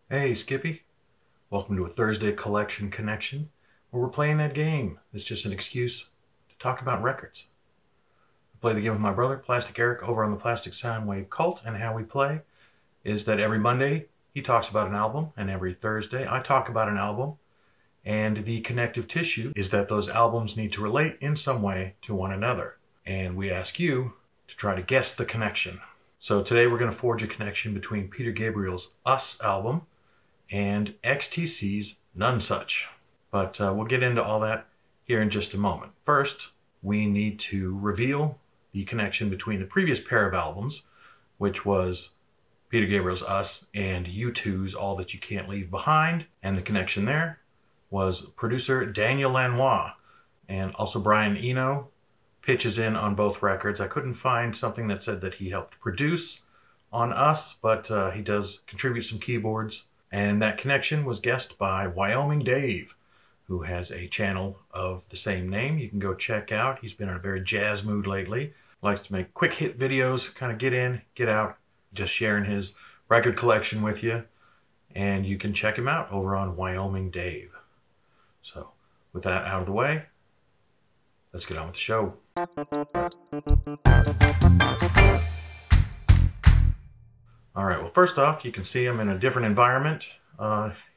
Hey Skippy, welcome to a Thursday Collection Connection where we're playing that game. It's just an excuse to talk about records. I play the game with my brother, Plastic Eric, over on the Plastic Soundwave Cult, and how we play is that every Monday he talks about an album, and every Thursday I talk about an album, and the connective tissue is that those albums need to relate in some way to one another. And we ask you to try to guess the connection. So today we're going to forge a connection between Peter Gabriel's Us album and XTC's None Such. But we'll get into all that here in just a moment. First, we need to reveal the connection between the previous pair of albums, which was Peter Gabriel's Us and U2's All That You Can't Leave Behind. And the connection there was producer Daniel Lanois, and also Brian Eno pitches in on both records. I couldn't find something that said that he helped produce on Us, but he does contribute some keyboards. And that connection was guessed by Wyoming Dave, who has a channel of the same name you can go check out. He's been in a very jazz mood lately. Likes to make quick hit videos, kind of get in, get out, just sharing his record collection with you. And you can check him out over on Wyoming Dave. So with that out of the way, let's get on with the show. All right, well, first off, you can see I'm in a different environment,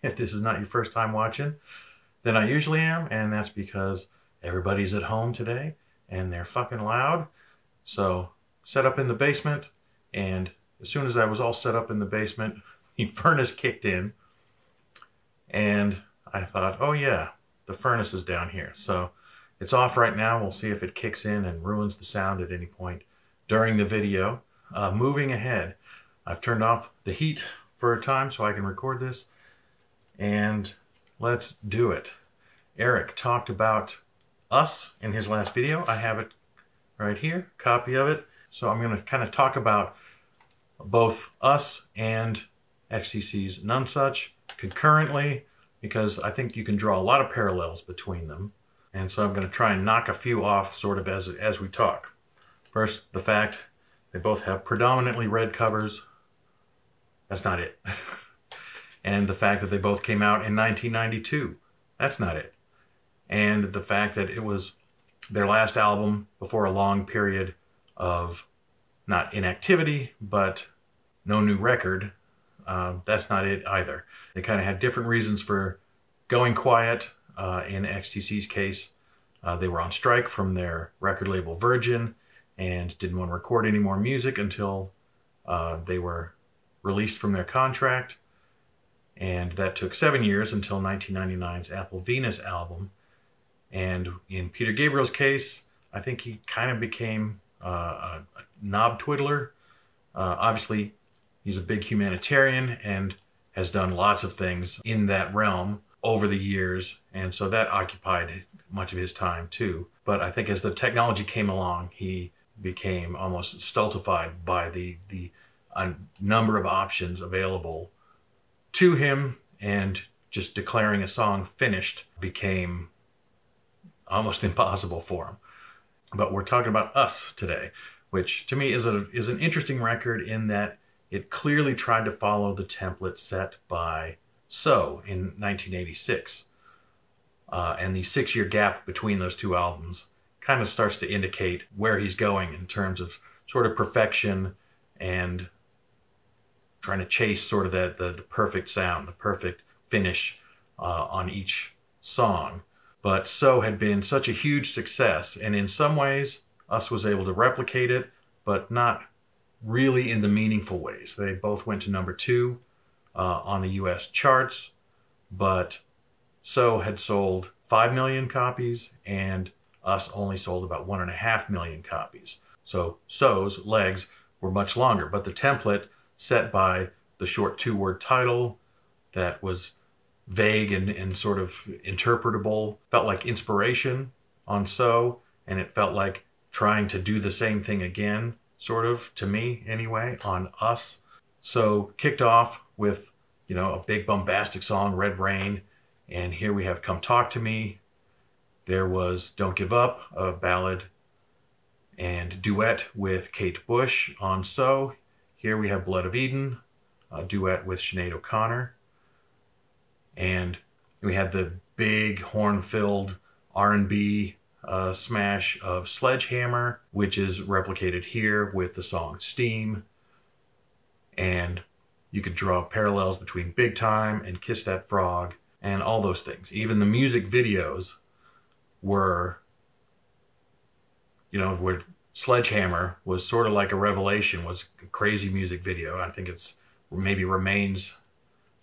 if this is not your first time watching, than I usually am, and that's because everybody's at home today, and they're fucking loud. So, set up in the basement, and as soon as I was all set up in the basement, the furnace kicked in, and I thought, oh yeah, the furnace is down here. So, it's off right now. We'll see if it kicks in and ruins the sound at any point during the video. Moving ahead, I've turned off the heat for a time so I can record this, and let's do it. Eric talked about Us in his last video. I have it right here, copy of it. So I'm going to kind of talk about both Us and XTC's None Such concurrently, because I think you can draw a lot of parallels between them. And so I'm going to try and knock a few off sort of as we talk. First, the fact they both have predominantly red covers. That's not it. And the fact that they both came out in 1992. That's not it. And the fact that it was their last album before a long period of not inactivity, but no new record. That's not it either. They kind of had different reasons for going quiet. In XTC's case, they were on strike from their record label Virgin and didn't want to record any more music until they were released from their contract, and that took 7 years until 1999's Apple Venus album. And in Peter Gabriel's case, I think he kind of became a knob twiddler. Obviously, he's a big humanitarian and has done lots of things in that realm over the years, and so that occupied much of his time too. But I think as the technology came along, he became almost stultified by the number of options available to him, and just declaring a song finished became almost impossible for him. But we're talking about Us today, which to me is an interesting record in that it clearly tried to follow the template set by So in 1986. And the 6-year gap between those two albums kind of starts to indicate where he's going in terms of sort of perfection and trying to chase sort of the perfect sound, the perfect finish on each song. But So had been such a huge success, and in some ways Us was able to replicate it, but not really in the meaningful ways. They both went to #2 on the US charts, but So had sold 5 million copies and Us only sold about 1.5 million copies. So So's legs were much longer, but the template set by the short 2-word title that was vague and sort of interpretable felt like inspiration on So, and it felt like trying to do the same thing again, sort of, to me anyway, on Us. So kicked off with, you know, a big bombastic song, Red Rain, and here we have Come Talk to Me. There was Don't Give Up, a ballad and duet with Kate Bush on So. Here we have Blood of Eden, a duet with Sinead O'Connor. And we had the big horn-filled R&B smash of Sledgehammer, which is replicated here with the song Steam. And you could draw parallels between Big Time and Kiss That Frog and all those things. Even the music videos were, you know, where Sledgehammer was sort of like a revelation, was a crazy music video. I think it's maybe remains,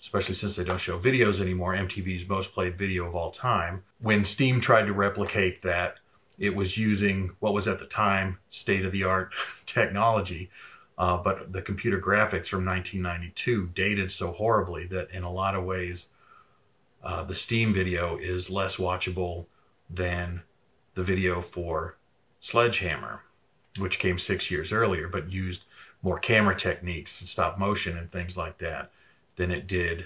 especially since they don't show videos anymore, MTV's most played video of all time. When Steam tried to replicate that, it was using what was at the time state-of-the-art technology, but the computer graphics from 1992 dated so horribly that in a lot of ways the Steam video is less watchable than the video for Sledgehammer, which came 6 years earlier, but used more camera techniques and stop motion and things like that than it did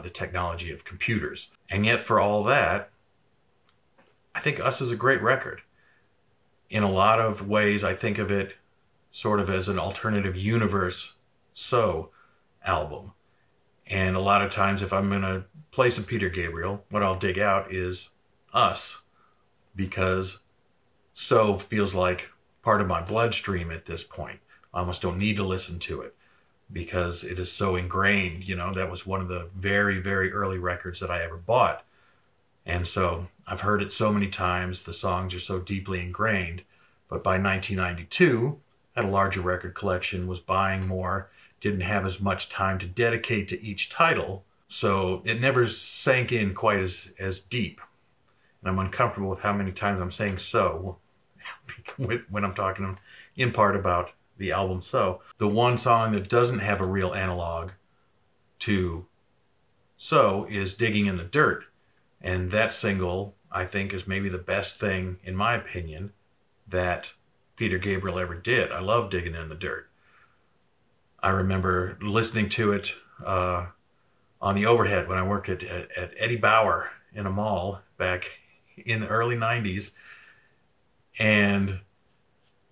the technology of computers. And yet for all that, I think Us is a great record. In a lot of ways, I think of it sort of as an alternative universe album. And a lot of times if I'm going to play some Peter Gabriel, what I'll dig out is Us, because feels like part of my bloodstream at this point. I almost don't need to listen to it because it is so ingrained. You know, that was one of the very, very early records that I ever bought. And so I've heard it so many times, the songs are so deeply ingrained. But by 1992, I had a larger record collection, was buying more, didn't have as much time to dedicate to each title, so it never sank in quite as deep. And I'm uncomfortable with how many times I'm saying so when I'm talking in part about the album So. The one song that doesn't have a real analog to So is Digging in the Dirt. And that single, I think, is maybe the best thing, in my opinion, that Peter Gabriel ever did. I love Digging in the Dirt. I remember listening to it on the overhead when I worked at Eddie Bauer in a mall back in the early 90s. And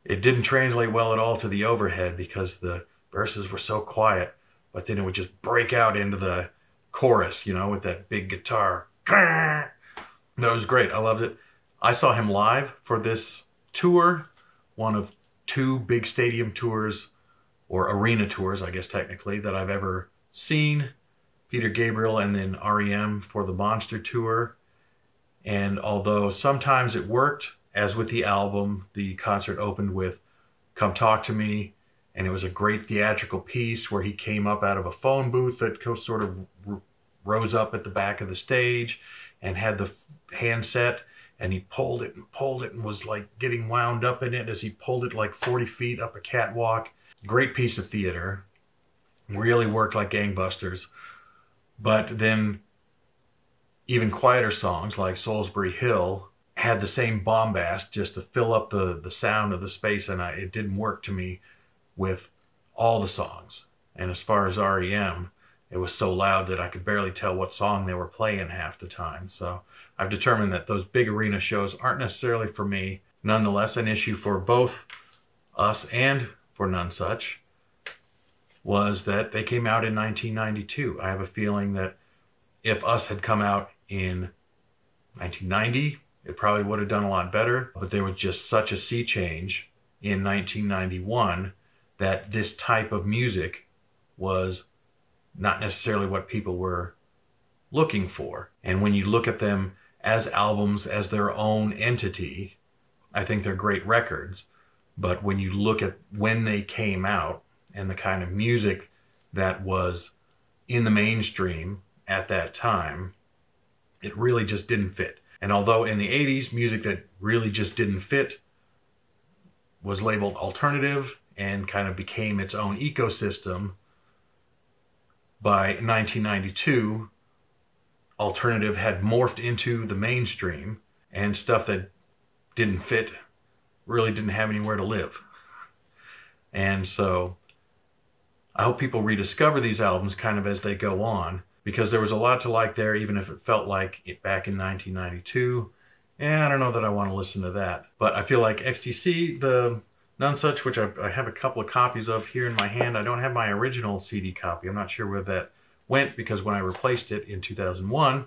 it didn't translate well at all to the overhead because the verses were so quiet, but then it would just break out into the chorus, you know, with that big guitar. No, it was great. I loved it. I saw him live for this tour, one of two big stadium tours, or arena tours, I guess technically, that I've ever seen. Peter Gabriel and then REM for the Monster Tour. And although sometimes it worked, as with the album, the concert opened with Come Talk to Me, and it was a great theatrical piece where he came up out of a phone booth that sort of rose up at the back of the stage and had the handset, and he pulled it and was like getting wound up in it as he pulled it like 40 feet up a catwalk. Great piece of theater. Really worked like gangbusters. But then even quieter songs like Salisbury Hill had the same bombast just to fill up the sound of the space, and it didn't work to me with all the songs. And as far as REM, it was so loud that I could barely tell what song they were playing half the time. So I've determined that those big arena shows aren't necessarily for me. Nonetheless, an issue for both Us and for None Such was that they came out in 1992. I have a feeling that if Us had come out in 1990, it probably would have done a lot better. But there was just such a sea change in 1991 that this type of music was not necessarily what people were looking for. And when you look at them as albums, as their own entity, I think they're great records. But when you look at when they came out and the kind of music that was in the mainstream at that time, it really just didn't fit. And although in the 80s, music that really just didn't fit was labeled alternative and kind of became its own ecosystem, by 1992, alternative had morphed into the mainstream, and stuff that didn't fit really didn't have anywhere to live. And so I hope people rediscover these albums kind of as they go on, because there was a lot to like there, even if it felt like it back in 1992. And I don't know that I want to listen to that. But I feel like XTC, the None Such, which I have a couple of copies of here in my hand. I don't have my original CD copy. I'm not sure went, because when I replaced it in 2001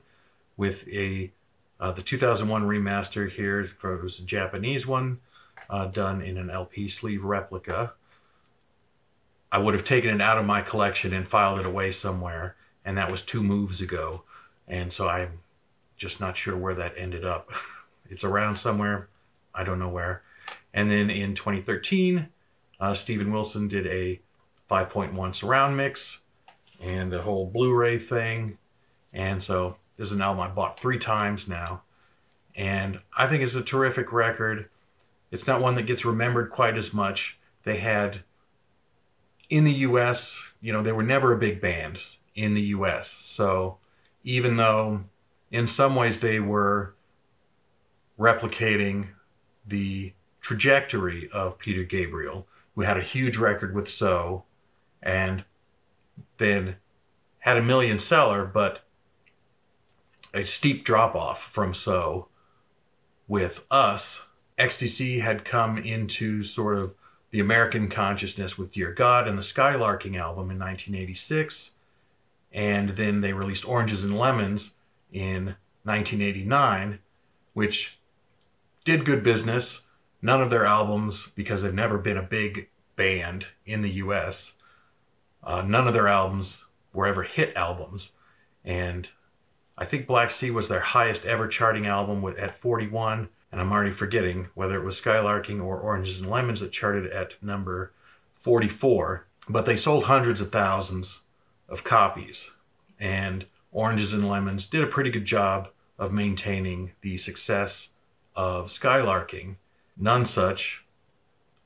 with the 2001 remaster here, it was a Japanese one done in an LP sleeve replica, I would have taken it out of my collection and filed it away somewhere, and that was 2 moves ago, and so I'm just not sure where that ended up. It's around somewhere, I don't know where. And then in 2013, Steven Wilson did a 5.1 surround mix and a whole Blu-ray thing, and so this is an album I bought 3 times now, and I think it's a terrific record. It's not one that gets remembered quite as much. They had, in the US, you know, they were never a big band in the US, so even though in some ways they were replicating the trajectory of Peter Gabriel, who had a huge record with So, and then had a million seller, but a steep drop-off from So with Us. XTC had come into sort of the American consciousness with Dear God and the Skylarking album in 1986, and then they released Oranges and Lemons in 1989, which did good business. None of their albums, because they've never been a big band in the US, none of their albums were ever hit albums. And I think Black Sea was their highest ever charting album at 41, and I'm already forgetting whether it was Skylarking or Oranges and Lemons that charted at number 44. But they sold hundreds of thousands of copies, and Oranges and Lemons did a pretty good job of maintaining the success of Skylarking. None Such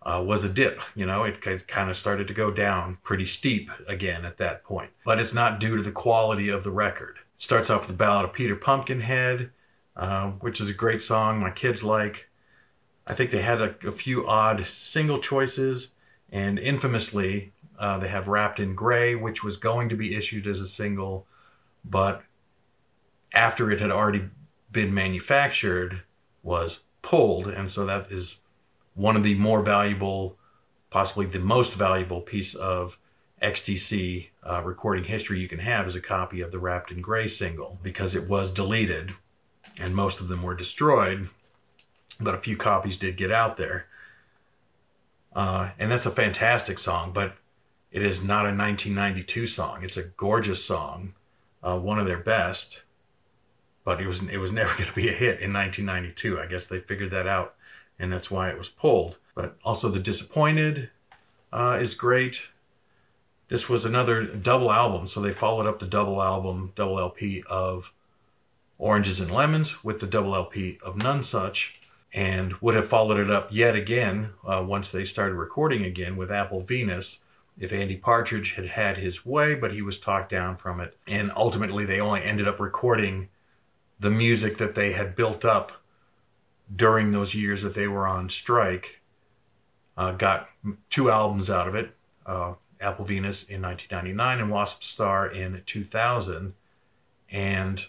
was a dip, you know, it kind of started to go down pretty steep again at that point. But it's not due to the quality of the record. It starts off with the Ballad of Peter Pumpkinhead, which is a great song my kids like. I think they had a few odd single choices, and infamously they have Wrapped in Grey, which was going to be issued as a single, but after it had already been manufactured, was pulled, and so that is one of the more valuable, possibly the most valuable piece of XTC recording history you can have is a copy of the Wrapped in Grey single, because it was deleted and most of them were destroyed, but a few copies did get out there. And that's a fantastic song, but it is not a 1992 song. It's a gorgeous song, one of their best, but it was never going to be a hit in 1992. I guess they figured that out, and that's why it was pulled. But also The Disappointed is great. This was another double album, so they followed up the double LP of Oranges and Lemons with the double LP of None Such, and would have followed it up yet again once they started recording again with Apple Venus, if Andy Partridge had had his way, but he was talked down from it. And ultimately they only ended up recording the music that they had built up during those years that they were on strike. Got 2 albums out of it, Apple Venus in 1999 and Wasp Star in 2000, and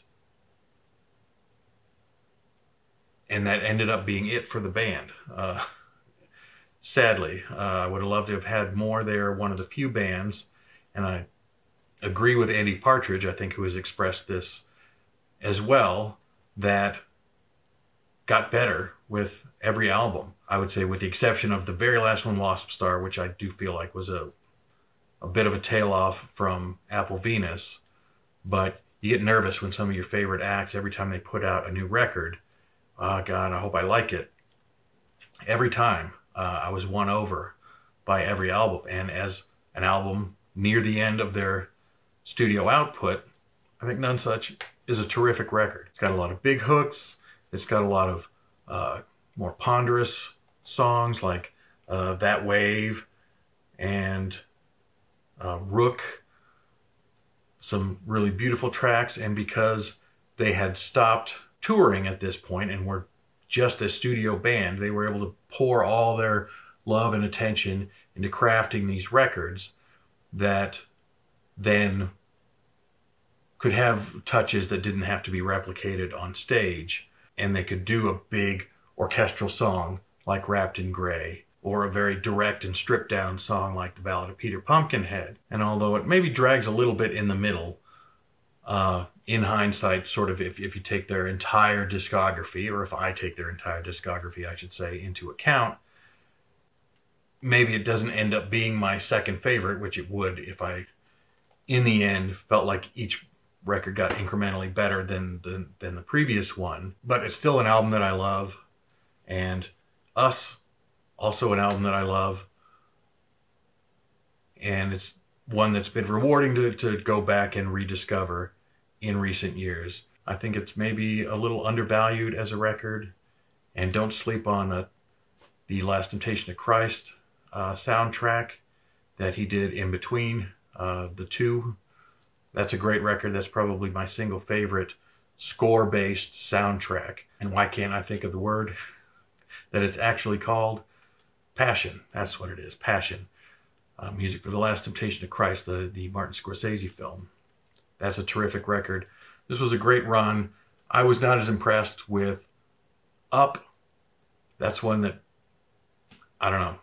that ended up being it for the band. Sadly, I would have loved to have had more. They're one of the few bands, and I agree with Andy Partridge, I think, who has expressed this as well, that got better with every album. I would say with the exception of the very last one, Wasp Star, which I do feel like was a bit of a tail off from Apple Venus, but you get nervous when some of your favorite acts, every time they put out a new record, oh God, I hope I like it. Every time I was won over by every album, and as an album near the end of their studio output, I think None Such is a terrific record. It's got a lot of big hooks. It's got a lot of more ponderous songs like That Wave and Rook. Some really beautiful tracks, and because they had stopped touring at this point and were just a studio band, they were able to pour all their love and attention into crafting these records that then could have touches that didn't have to be replicated on stage, and they could do a big orchestral song like Wrapped in Grey, or a very direct and stripped down song like the Ballad of Peter Pumpkinhead. And although it maybe drags a little bit in the middle, in hindsight, sort of if you take their entire discography, or if I take their entire discography, I should say, into account, maybe it doesn't end up being my second favorite, which it would if I, in the end, felt like each record got incrementally better than the previous one. But it's still an album that I love, and Us, also an album that I love, and it's one that's been rewarding to go back and rediscover in recent years. I think it's maybe a little undervalued as a record, and don't sleep on the Last Temptation of Christ soundtrack that he did in between the two. That's a great record. That's probably my single favorite score-based soundtrack. And why can't I think of the word that it's actually called? Passion. That's what it is. Passion. Music for the Last Temptation of Christ, the Martin Scorsese film. That's a terrific record. This was a great run. I was not as impressed with Up. That's one that, I don't know,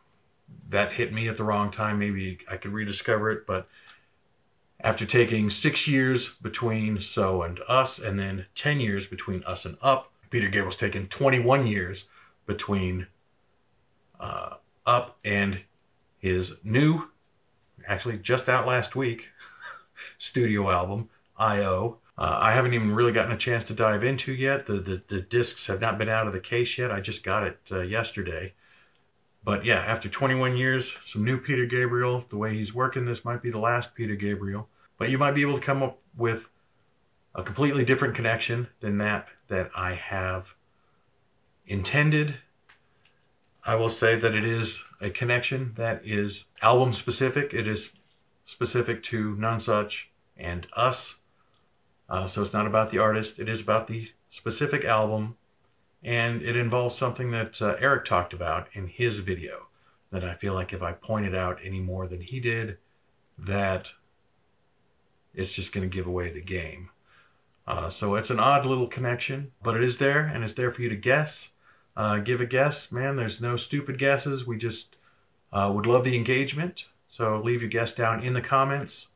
that hit me at the wrong time. Maybe I could rediscover it, but after taking 6 years between So and Us, and then 10 years between Us and Up, Peter Gabriel's taken 21 years between Up and his new, actually just out last week, studio album, I.O. I haven't even really gotten a chance to dive into yet. The discs have not been out of the case yet. I just got it yesterday. But yeah, after 21 years, some new Peter Gabriel. The way he's working this might be the last Peter Gabriel. But you might be able to come up with a completely different connection than that I have intended. I will say that it is a connection that is album specific. It is specific to Nonesuch and Us. So it's not about the artist. It is about the specific album. And it involves something that Eric talked about in his video that I feel like if I pointed out any more than he did, that it's just going to give away the game. So it's an odd little connection, but it is there, and it's there for you to guess. Give a guess. Man, there's no stupid guesses. We just would love the engagement. So leave your guess down in the comments,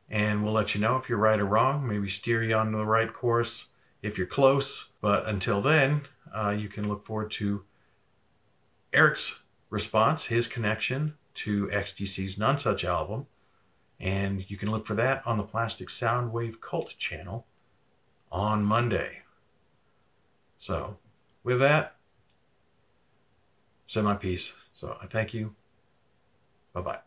and we'll let you know if you're right or wrong. Maybe steer you on the right course if you're close. But until then, you can look forward to Eric's response, his connection to XTC's Nonesuch album. And you can look for that on the Plastic Soundwave Cult channel on Monday. So, with that, say my piece. So, I thank you. Bye-bye.